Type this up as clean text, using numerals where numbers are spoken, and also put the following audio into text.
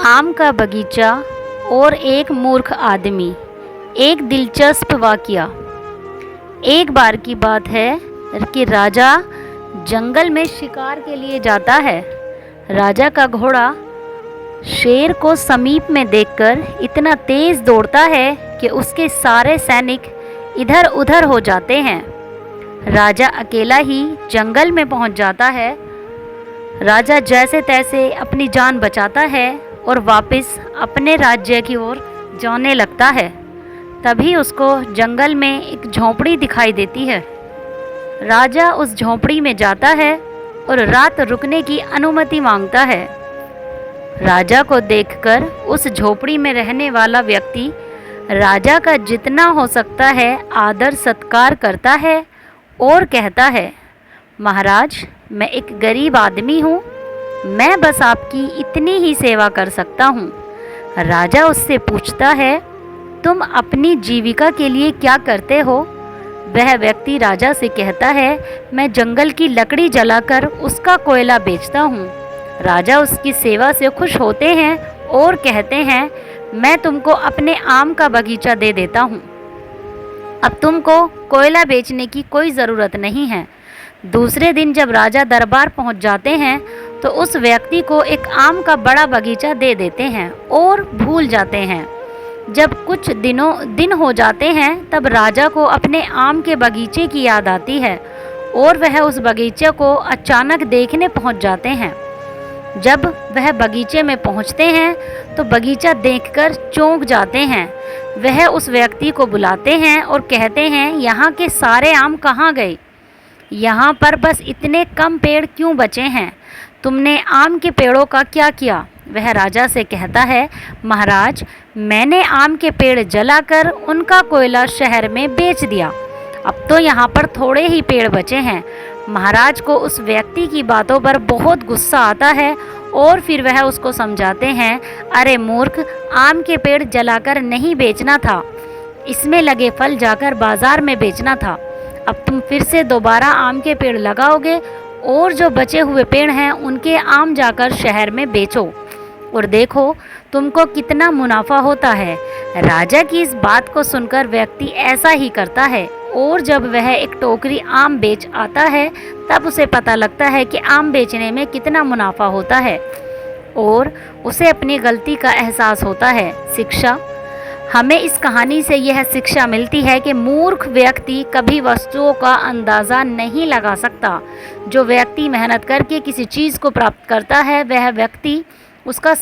आम का बगीचा और एक मूर्ख आदमी। एक दिलचस्प वाकया। एक बार की बात है कि राजा जंगल में शिकार के लिए जाता है। राजा का घोड़ा शेर को समीप में देखकर इतना तेज दौड़ता है कि उसके सारे सैनिक इधर उधर हो जाते हैं। राजा अकेला ही जंगल में पहुंच जाता है। राजा जैसे तैसे अपनी जान बचाता है और वापस अपने राज्य की ओर जाने लगता है। तभी उसको जंगल में एक झोंपड़ी दिखाई देती है। राजा उस झोंपड़ी में जाता है और रात रुकने की अनुमति मांगता है। राजा को देखकर उस झोंपड़ी में रहने वाला व्यक्ति राजा का जितना हो सकता है आदर सत्कार करता है और कहता है, महाराज, मैं एक गरीब आदमी हूँ, मैं बस आपकी इतनी ही सेवा कर सकता हूँ। राजा उससे पूछता है, तुम अपनी जीविका के लिए क्या करते हो? वह व्यक्ति राजा से कहता है, मैं जंगल की लकड़ी जलाकर उसका कोयला बेचता हूँ। राजा उसकी सेवा से खुश होते हैं और कहते हैं, मैं तुमको अपने आम का बगीचा दे देता हूँ। अब तुमको कोयला बेचने की कोई ज़रूरत नहीं है। दूसरे दिन जब राजा दरबार पहुँच जाते हैं तो उस व्यक्ति को एक आम का बड़ा बगीचा दे देते हैं और भूल जाते हैं। जब कुछ दिन हो जाते हैं तब राजा को अपने आम के बगीचे की याद आती है और वह उस बगीचे को अचानक देखने पहुँच जाते हैं। जब वह बगीचे में पहुँचते हैं तो बगीचा देखकर चौंक जाते हैं। वह उस व्यक्ति को बुलाते हैं और कहते हैं, यहाँ के सारे आम कहाँ गए? यहाँ पर बस इतने कम पेड़ क्यों बचे हैं? तुमने आम के पेड़ों का क्या किया? वह राजा से कहता है, महाराज, मैंने आम के पेड़ जलाकर उनका कोयला शहर में बेच दिया। अब तो यहाँ पर थोड़े ही पेड़ बचे हैं। महाराज को उस व्यक्ति की बातों पर बहुत गुस्सा आता है और फिर वह उसको समझाते हैं, अरे मूर्ख, आम के पेड़ जलाकर नहीं बेचना था, इसमें लगे फल जाकर बाजार में बेचना था। अब तुम फिर से दोबारा आम के पेड़ लगाओगे और जो बचे हुए पेड़ हैं उनके आम जाकर शहर में बेचो और देखो तुमको कितना मुनाफा होता है। राजा की इस बात को सुनकर व्यक्ति ऐसा ही करता है और जब वह एक टोकरी आम बेच आता है तब उसे पता लगता है कि आम बेचने में कितना मुनाफा होता है और उसे अपनी गलती का एहसास होता है। शिक्षा। हमें इस कहानी से यह शिक्षा मिलती है कि मूर्ख व्यक्ति कभी वस्तुओं का अंदाज़ा नहीं लगा सकता। जो व्यक्ति मेहनत करके किसी चीज़ को प्राप्त करता है वह व्यक्ति उसका